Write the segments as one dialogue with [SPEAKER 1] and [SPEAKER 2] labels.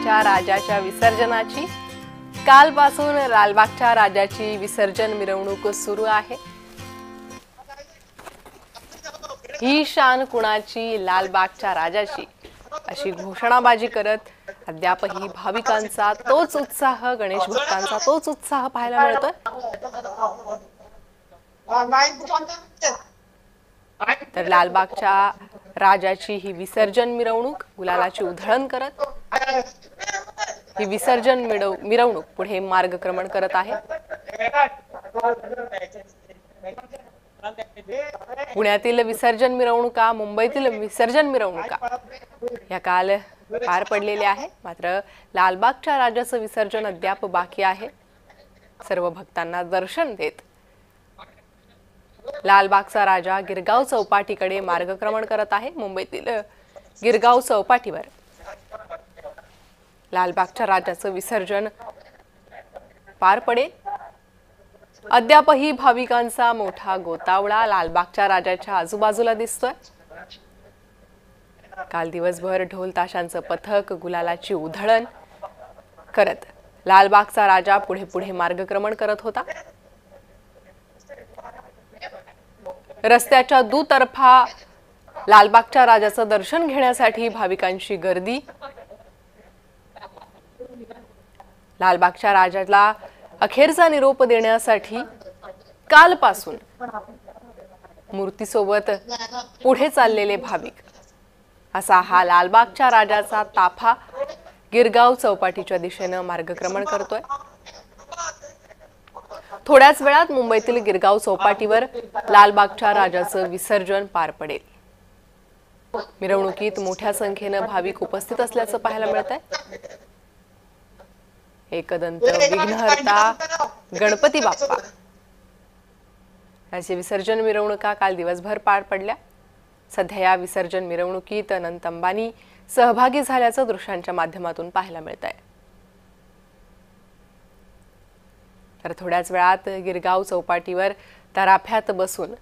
[SPEAKER 1] लालबागच्या राजाच्या विसर्जनाची कालपासून लालबागच्या राजाची विसर्जन मिरवणूक सुरू आहे। ही शान कुणाची लालबागच्या राजाची अशी घोषणाबाजी करत अद्यापही भाविकांचा तोच उत्साह, गणेश भक्तांचा तोच उत्साह पाहायला मिळतोय। तर लालबागच्या राजाची ही विसर्जन मिरवणूक गुलालाची उधळण करत ही विसर्जन मिरवणूक पुढे मार्गक्रमण करत आहे। पुण्यातील विसर्जन मिरवणुका, मुंबईतील विसर्जन मिरवणुका या काल पार पडलेल्या आहे। मात्र लालबागच्या राजाचं विसर्जन अद्याप बाकी आहे। सर्व भक्तांना दर्शन देत लालबागचा राजा गिरगाव चौपाटीकडे मार्गक्रमण करत आहे। मुंबईतील गिरगाव चौपाटीवर लालबागच्या राजाचं विसर्जन पार पडेल। अद्यापही भाविकांचा मोठा गोतावळा लालबागच्या राजाच्या आजूबाजूला दिसतोय। काल दिवसभर ढोल ताशांचं पथक गुलालाची उधळण करत लालबागचा राजा पुढे पुढे मार्गक्रमण करत होता। रस्त्याच्या दुतर्फा लालबागच्या राजाचं दर्शन घेण्यासाठी भाविकांची गर्दी। लालबागच्या राजाला अखेरचा निरोप देण्यासाठी कालपासून मूर्तीसोबत पुढे चाललेले भाविक असा हा लालबागच्या राजाचा ताफा गिरगाव चौपाटीच्या दिशेने मार्गक्रमण करतोय। थोड्याच वेळात मुंबईतील गिरगाव चौपाटीवर लालबागच्या राजाचं विसर्जन पार पडेल। मिरवणुकीत मोठ्या संख्येने भाविक उपस्थित असल्याचं पाहायला मिळतंय। एकदंत विघ्नहर्ता गणपती बाप्पा याची विसर्जन मिरवणुका काल दिवसभर पार पडल्या। सध्या या विसर्जन मिरवणुकीत अनंत अंबानी सहभागी झाल्याचं दृश्यांच्या माध्यमातून पाहायला मिळतंय। तर थोड्याच वेळात गिरगाव चौपाटीवर तराफ्यात बसून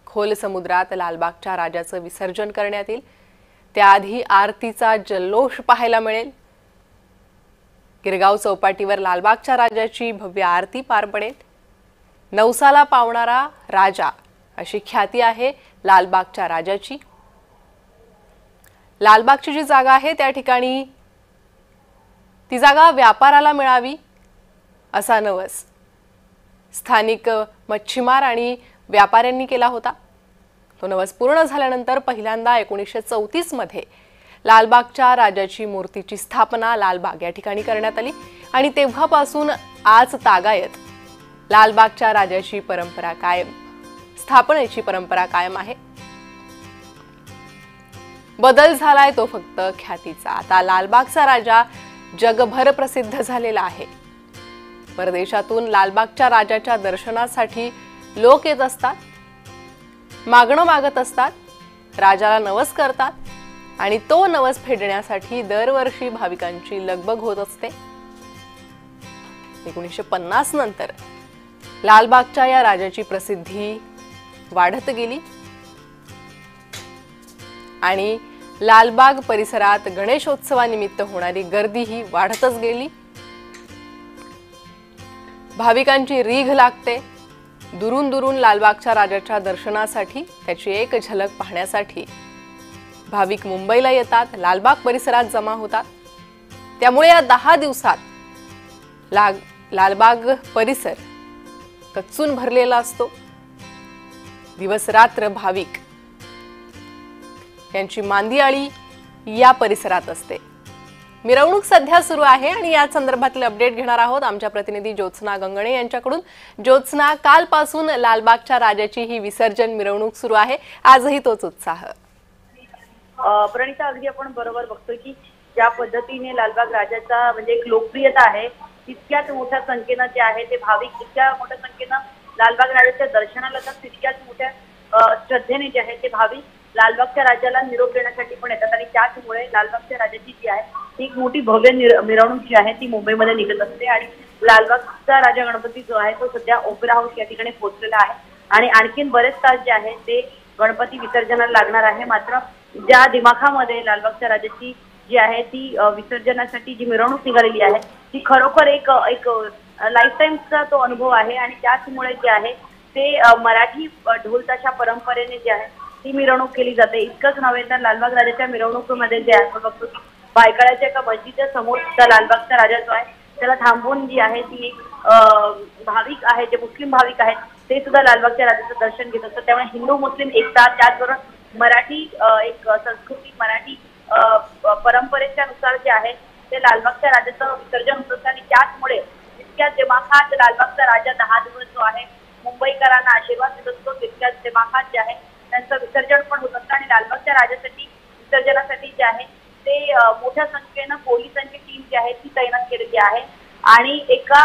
[SPEAKER 1] खोल समुद्रात लालबागच्या राजाचं विसर्जन करण्यात येईल। त्याआधी आरतीचा जल्लोष पाहायला मिळेल। गिरगाव चौपाटीवर लालबागच्या राजाची भव्य आरती पार पडेल। नवसाला पावणारा राजा अशी ख्याती आहे लालबागच्या राजाची। लालबागची जी जागा आहे त्या ठिकाणी ती जागा व्यापाराला मिळावी असा नवस स्थानिक मच्छीमार आणि व्यापाऱ्यांनी केला होता। तो नवस पूर्ण झाल्यानंतर पहिल्यांदा 1934 मध्ये लालबागच्या राजाची मूर्तीची स्थापना लालबाग या ठिकाणी करण्यात आली आणि तेव्हापासून आज तागायत लालबागच्या राजाची परंपरा कायम, स्थापनेची परंपरा कायम आहे। बदल झालाय तो फक्त ख्यातीचा। आता लालबागचा राजा जगभर प्रसिद्ध झालेला आहे। परदेशातून लालबागच्या राजाच्या दर्शनासाठी लोक येत असतात, मागणं मागत असतात, राजाला नवस करतात आणि तो नवस फेडण्यासाठी दरवर्षी भाविकांची लगबग होत असते। 1950 नंतर लालबागच्या या राजाची प्रसिद्धी वाढत गेली आणि लालबाग परिसरात गणेशोत्सवानिमित्त होणारी गर्दी ही वाढतच गेली। भाविकांची रीघ लागते। दुरून दुरून लालबागच्या राजाच्या दर्शनासाठी, त्याची एक झलक पाहण्यासाठी भाविक मुंबईला येतात, लालबाग परिसरात जमा होतात। त्यामुळे या 10 दिवसात लालबाग परिसर कच्चून भरलेला असतो। दिवस रात्र भाविक यांची मांदियाळी या परिसरात असते। मिरवणूक सध्या सुरू आहे आणि या संदर्भातले अपडेट घेणार आहोत आमच्या प्रतिनिधी ज्योत्स्ना गंगणे यांच्याकडून। ज्योत्स्ना, कालपासून लालबागच्या राजाची ही विसर्जन मिरवणूक सुरू आहे, आजही तोच उत्साह।
[SPEAKER 2] प्रणिता, अगदी आपण बरोबर बघतोय की ज्या पद्धतीने लालबाग राजाचा म्हणजे एक लोकप्रियता आहे, तितक्याच मोठ्या संख्येनं जे आहे ते भाविक तितक्या मोठ्या संख्येनं लालबाग राजाच्या दर्शनाला तर तितक्याच मोठ्या श्रद्धेने जे आहे ते भाविक लालबागच्या राजाला निरोप देण्यासाठी पण येतात आणि त्याचमुळे लालबागच्या राजाची जी आहे ती एक मोठी भव्य मिरवणूक जी आहे ती मुंबईमध्ये निघत असते। आणि लालबागचा राजा गणपती जो आहे तो सध्या ओपेरा हाऊस या ठिकाणी पोहोचलेला आहे आणि आणखीन बरेच तास जे आहे ते गणपती विसर्जनाला लागणार आहे। मात्र ज्या दिमाखामध्ये लालबागच्या राजाची जी आहे ती विसर्जनासाठी जी मिरवणूक निघालेली आहे ती खरोखर एक एक लाईफ टाईमचा तो अनुभव आहे आणि त्याचमुळे जे आहे ते मराठी ढोल ताशा परंपरेने जे आहे ती मिरवणूक केली जाते। इतकंच नव्हे तर लालबाग राजाच्या मिरवणुकीमध्ये जे आहे बघतो की बायकाळ्याच्या एका मस्जिदच्या समोर सुद्धा लालबागचा राजा जो आहे त्याला थांबवून जी आहे ती एक भाविक आहे जे मुस्लिम भाविक आहेत ते सुद्धा लालबागच्या राजाचं दर्शन घेत असतात। त्यामुळे हिंदू मुस्लिम एकता त्याचबरोबर मराठी एक संस्कृती मराठी परंपरेच्या नुसार जे आहे ते लालबागच्या राजाचं विसर्जन होत असतं आणि त्याचमुळे जितक्या दिमाखात लालबागचा राजा 10 दिवस जो आहे मुंबईकरांना आशीर्वाद देत असतो तितक्याच दिमाखात जे आहे त्यांचं विसर्जन पण होत असतं आणि लालबागच्या राजासाठी विसर्जनासाठी जे आहे ते मोठ्या संख्येनं पोलिसांची टीम जी आहे ती तैनात केलेली आहे आणि एका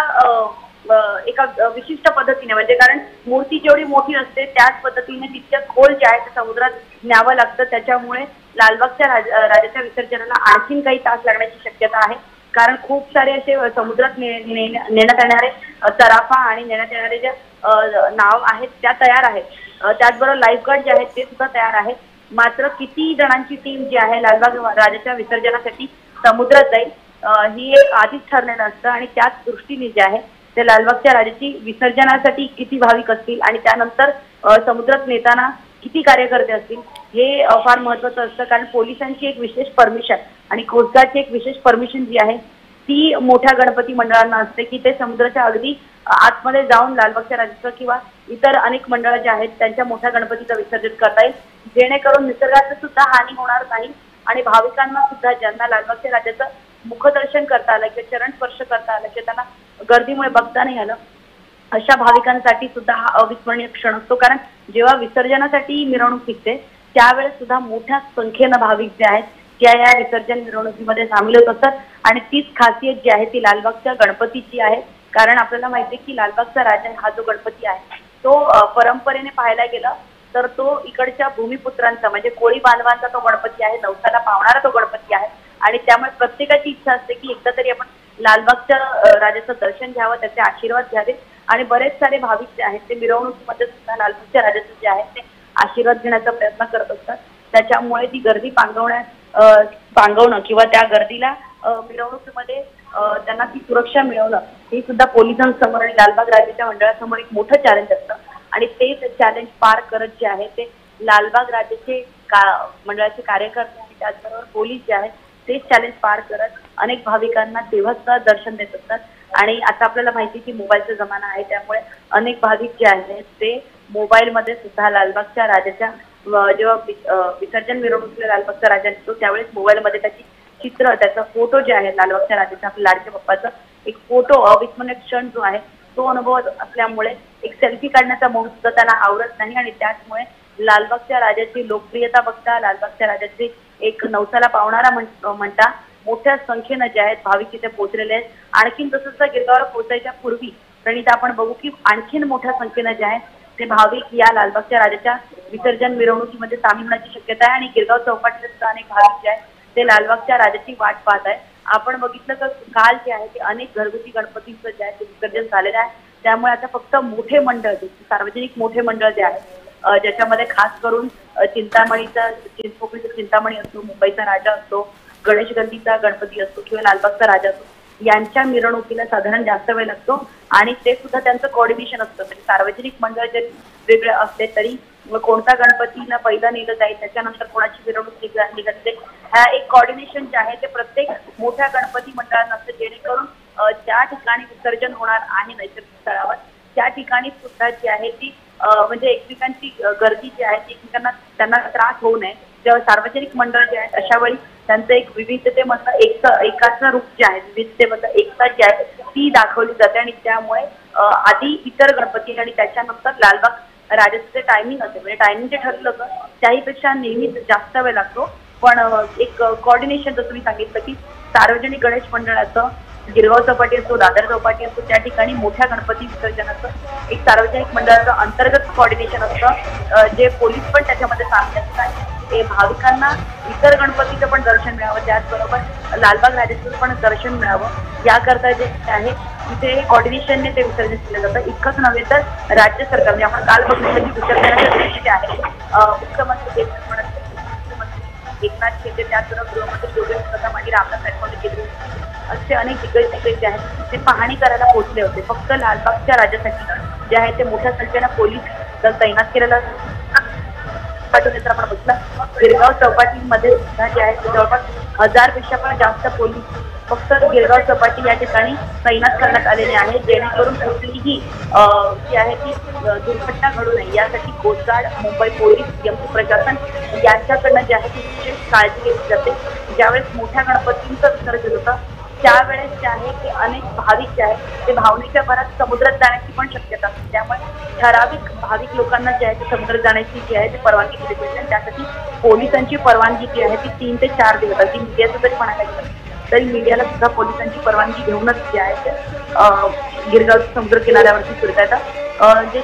[SPEAKER 2] विशिष्ट पद्धतीने म्हणजे कारण मूर्ती जेवढी मोठी असते त्याच पद्धतीने तितक्या खोल जे आहे ते समुद्रात न्यावं लागतं। त्याच्यामुळे लालबागच्या राजाच्या विसर्जनाला आणखीन काही तास लागण्याची शक्यता आहे कारण खूप सारे असे समुद्रात नेण्यात येणारे तराफा आणि नेण्यात येणारे जे नाव आहेत त्या तयार आहेत। त्याचबरोबर लाईफगार्ड जे आहेत ते सुद्धा तयार आहेत। मात्र किती जणांची टीम जी आहे लालबाग राजाच्या विसर्जनासाठी समुद्रात जाईल ही एक आधीच ठरलेलं असतं आणि त्याच दृष्टीने जे आहे ते लालबागच्या राजाची विसर्जनासाठी किती भाविक असतील आणि त्यानंतर समुद्रात नेताना किती कार्यकर्ते असतील हे फार महत्त्वाचं असतं कारण पोलिसांची एक विशेष परमिशन आणि कोस्टगार्डची एक विशेष परमिशन जी आहे ती मोठ्या गणपती मंडळांना असते की ते समुद्राच्या अगदी आतमध्ये जाऊन लालबागच्या राजाचं किंवा इतर अनेक मंडळं जे आहेत त्यांच्या मोठ्या गणपतीचं विसर्जन करता येईल जेणेकरून निसर्गाचं सुद्धा हानी होणार नाही आणि भाविकांना सुद्धा ज्यांना लालबागच्या राजाचं मुखदर्शन करता आलं किंवा चरण स्पर्श करता आलं किंवा त्यांना गर्दीमुळे बघता नाही आलं अशा भाविकांसाठी सुद्धा हा अविस्मरणीय क्षण असतो कारण जेव्हा विसर्जनासाठी मिरवणूक निघते त्यावेळेस सुद्धा मोठ्या संख्येनं भाविक जे आहेत त्या या विसर्जन मिरवणुकीमध्ये सामील होत असतात आणि तीच खासियत जी आहे ती लालबागच्या गणपतीची आहे कारण आपल्याला माहिती आहे की लालबागचा राजा हा जो गणपती आहे तो परंपरेने पाहायला गेला तर तो इकडच्या भूमिपुत्रांचा म्हणजे कोळी बांधवांचा तो गणपती आहे नवसाला पावणारा तो गणपती आहे आणि त्यामुळे प्रत्येकाची इच्छा असते की एकदा तरी आपण लालबागच्या राजाचं दर्शन घ्यावं त्याचे आशीर्वाद घ्यावे आणि बरेच सारे भाविक जे आहेत ते मिरवणुकीमध्ये सुद्धा लालबागच्या राजाचं जे आहे ते आशीर्वाद घेण्याचा प्रयत्न करत असतात। त्याच्यामुळे ती गर्दी पांगवणं किंवा त्या गर्दीला मिरवणुकीमध्ये त्यांना ती सुरक्षा मिळवणं हे सुद्धा पोलिसांसमोर आणि लालबाग राजाच्या मंडळासमोर एक मोठं चॅलेंज असतं आणि तेच चॅलेंज पार करत जे आहे ते लालबाग राजाचे मंडळाचे कार्यकर्ते आणि त्याचबरोबर पोलीस जे आहेत तेच चॅलेंज पार करत अनेक भाविकांना तेव्हाच दर्शन देत असतात आणि आता आपल्याला माहिती की मोबाईलचा जमाना आहे त्यामुळे अनेक भाविक जे आहेत ते मोबाईलमध्ये सुद्धा लालबागच्या राजाच्या जेव्हा विसर्जन मिरवणुकीला लालबागचा राजा निघतो त्यावेळेस मोबाईलमध्ये त्याची चित्र त्याचा फोटो जे आहे लालबागच्या राजाचा आपल्या लाडक्या बाप्पाचा एक फोटो अविस्मरणीय क्षण जो आहे तो अनुभव असल्यामुळे एक सेल्फी काढण्याचा मोह सुद्धा त्यांना आवडत नाही आणि त्याचमुळे लालबागच्या राजाची लोकप्रियता बघता लालबागच्या राजाची एक नवसाला पावणारा म्हणता मोठ्या संख्येनं जे आहेत भाविक तिथे पोहोचलेले आहेत। आणखीन तसंच गिरगावला पोहोचायच्या पूर्वी प्रणिता आपण बघू की आणखीन मोठ्या संख्येनं जे आहेत ते भाविक या लालबागच्या राजाच्या विसर्जन मिरवणुकीमध्ये सामील होण्याची शक्यता आहे आणि गिरगाव चौपाटीला सुद्धा अनेक भाविक जे आहेत ते लालबागच्या राजाची वाट पाहत आहे। आपण बघितलं तर काल जे आहे ते अनेक घरगुती गणपतींचं जे आहे ते विसर्जन झालेलं आहे त्यामुळे आता फक्त मोठे मंडळ सार्वजनिक मोठे मंडळ जे आहे ज्याच्यामध्ये खास करून चिंतामणीचा चिंचपोकळीचा चिंतामणी असतो मुंबईचा राजा असतो गणेश गल्लीचा गणपती असतो किंवा लालबागचा राजा असतो यांच्या मिरवणुकीला साधारण जास्त वेळ लागतो आणि ते सुद्धा त्यांचं कोऑर्डिनेशन असतं म्हणजे सार्वजनिक मंडळ जे वेगळे असले तरी कोणता गणपतीला पहिला नेलं जाईल त्याच्यानंतर कोणाची मिरवणूक निघाली हा एक कोऑर्डिनेशन जे आहे ते प्रत्येक मोठ्या गणपती मंडळांना असतं जेणेकरून ज्या ठिकाणी विसर्जन होणार आहे नैसर्गिक स्थळावर त्या ठिकाणी सुद्धा जी आहे ती म्हणजे एकमेकांची गर्दी जी आहे ती एकमेकांना त्यांना त्रास होऊ नये जेव्हा सार्वजनिक मंडळ जे आहेत अशा वेळी त्यांचं एक विविधतेमधलं एकाचं रूप जे आहे विविधतेमधलं एकता जी आहे ती दाखवली जाते आणि त्यामुळे आधी इतर गणपती आणि त्याच्यानंतर लालबाग राजाचं जे टायमिंग असेल म्हणजे टायमिंग जे ठरलं होतं त्याहीपेक्षा नेहमीच जास्त वेळ लागतो पण एक कोऑर्डिनेशन जसं मी सांगितलं की सार्वजनिक गणेश मंडळाचं गिरगाव चौपाटी असतो दादर चौपाटी असतो त्या ठिकाणी मोठ्या गणपती विसर्जनाचं एक सार्वजनिक मंडळाचं अंतर्गत कोऑर्डिनेशन असतं जे पोलीस पण त्याच्यामध्ये सामील असतात हे भाविकांना इतर गणपतीचं पण दर्शन मिळावं त्याचबरोबर लालबाग राजाचं पण दर्शन मिळावं याकरता जे आहे तिथे कोऑर्डिनेशनने ते विसर्जन केलं जातं। इतकंच नव्हे तर राज्य सरकार म्हणजे आपण काल बघितलं की विसर्जनाच्या दिवशी जे आहे मुख्यमंत्री एकनाथ शिंदे, त्याचबरोबर गृहमंत्री योगेश कदम आणि रामदास आठवले केंद्रीय असे अनेक दिग्गज नेते जे आहेत ते पाहणी करायला पोहोचले होते. फक्त लालबागच्या राजासाठी जे आहे ते मोठ्या संख्येनं पोलीस दल तैनात केलेलं तर आपण बघितलं गिरगाव चौपाटीमध्ये सुद्धा जे आहे ते जवळपास 1000 पेक्षा पण जास्त पोलीस फक्त गिरगाव चौपाटी या ठिकाणी तैनात करण्यात आलेले आहेत, जेणेकरून कुठलीही जी आहे ती दुर्घटना घडू नये यासाठी कोस्टगार्ड, मुंबई पोलीस, एमपी प्रशासन यांच्याकडनं जे आहे ती विशेष काळजी घेतली जाते. ज्यावेळेस मोठ्या गणपतींचं विसर्जन होतं त्यावेळेस जे आहे ते अनेक भाविक जे आहेत ते भावनेच्या भरात समुद्रात जाण्याची पण शक्यता असते. त्यामुळे ठराविक भाविक लोकांना जे आहे ते समुद्रात जाण्याची जी आहे ती परवानगी दिली जाते. त्यासाठी पोलिसांची परवानगी जी आहे ती 3 ते 4 दिवस अगदी मीडियाचं तरी म्हणायला गेलं तरी मीडियाला सुद्धा पोलिसांची परवानगी घेऊनच जे आहे ते गिरगाव समुद्र किनाऱ्यावरती फिरता येतं. जे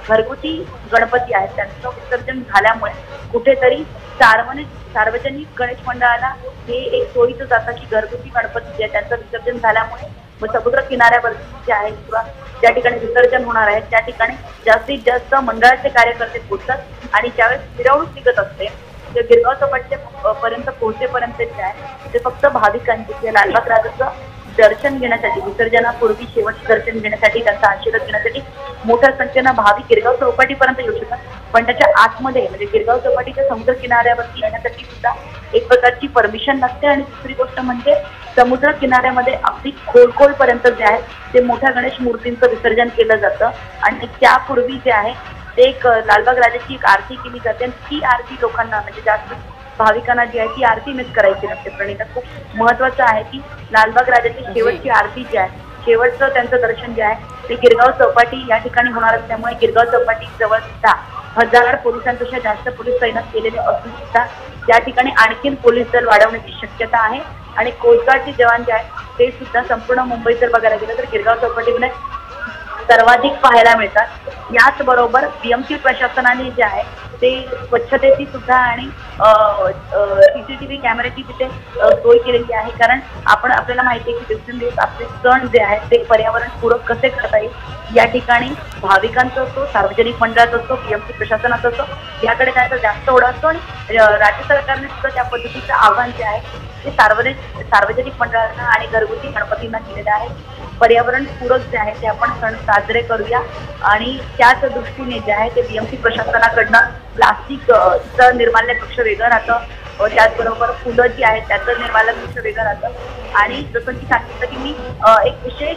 [SPEAKER 2] घरगुती गणपती आहेत त्यांचं विसर्जन झाल्यामुळे कुठेतरी सार्वजनिक गणेश मंडळाला हे एक सोयीचं जातं की घरगुती गणपती जे आहे त्यांचं विसर्जन झाल्यामुळे मग समुद्र किनाऱ्यावरती जे आहे किंवा ज्या ठिकाणी विसर्जन होणार आहे त्या ठिकाणी जास्तीत जास्त मंडळाचे कार्यकर्ते पोहोचतात आणि ज्यावेळेस मिरवणूक निघत असते जे गिरगाव चौपाटीच्या पर्यंत पोहोचेपर्यंत जे आहे ते फक्त भाविकांची किंवा लालबाग राजाचं दर्शन घेण्यासाठी विसर्जनापूर्वी शेवटचं दर्शन घेण्यासाठी त्यांचा आशीर्वाद घेण्यासाठी मोठ्या संख्येनं भाविक गिरगाव चौपाटीपर्यंत येऊ शकतात. पण त्याच्या आतमध्ये म्हणजे गिरगाव चौपाटीच्या समुद्र किनाऱ्यावरती येण्यासाठी सुद्धा एक प्रकारची परमिशन लागते. आणि दुसरी गोष्ट म्हणजे समुद्र किनाऱ्यामध्ये अगदी खोलपर्यंत जे आहे ते मोठ्या गणेश मूर्तींचं विसर्जन केलं जातं आणि त्यापूर्वी जे आहे ते एक लालबाग राजाची एक आरती केली जाते आणि ती आरती लोकांना म्हणजे जास्त भाविकांना जी आहे ती आरती मिस करायची नसते. प्रणिता, खूप महत्वाचं आहे की लालबाग राजाची शेवटची आरती जी आहे शेवटचं त्यांचं दर्शन जे आहे ते गिरगाव चौपाटी या ठिकाणी होणार असल्यामुळे गिरगाव चौपाटी जवळ सुद्धा 1000 पोलिसांपेक्षा जास्त पोलीस तैनात केलेले असून सुद्धा त्या ठिकाणी आणखीन पोलीस दल वाढवण्याची शक्यता आहे. आणि कोस्टगार्डचे जवान जे आहेत ते सुद्धा संपूर्ण मुंबईत जर बघायला गेलं तर गिरगाव चौपाटीमध्ये सर्वाधिक पाहायला मिळतात. याचबरोबर बीएमसी प्रशासनाने जे आहे ते स्वच्छतेची सुद्धा आणि सीसीटीव्ही कॅमेऱ्याची तिथे सोय केलेली आहे. कारण आपल्याला माहिती आहे की दिवसेंदिवस आपले सण जे आहेत ते पर्यावरणपूरक कसे करता येईल या ठिकाणी भाविकांचा असतो, सार्वजनिक मंडळाचा असतो, बीएमसी प्रशासनाचा असतो याकडे त्यांचा जास्त ओढा असतो. आणि राज्य सरकारने सुद्धा त्या पद्धतीचं आव्हान जे आहे ते सार्वजनिक मंडळांना आणि घरगुती गणपतींना केलेलं आहे. पर्यावरणपूरक जे आहे ते आपण सण साजरे करूया आणि त्याच दृष्टीने जे आहे ते बीएमसी प्रशासनाकडनं प्लास्टिकचं निर्माल्य कक्ष वेगळं राहतं, त्याचबरोबर फुलं जी आहेत त्याचं निर्माल्य कक्ष वेगळं राहतं. आणि जसं की सांगितलं की मी एक विशेष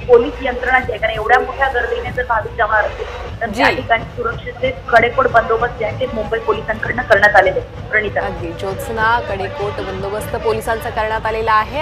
[SPEAKER 2] पोलीस यंत्रणा जी आहे कारण एवढ्या मोठ्या गर्दीने जर भाविक जमा असतील तर त्या ठिकाणी सुरक्षेचे कडेकोट बंदोबस्त जे आहे ते मुंबई पोलिसांकडनं करण्यात आलेले. प्रणिता,
[SPEAKER 1] ज्योत्सना, कडेकोट बंदोबस्त पोलिसांचा करण्यात आलेला आहे.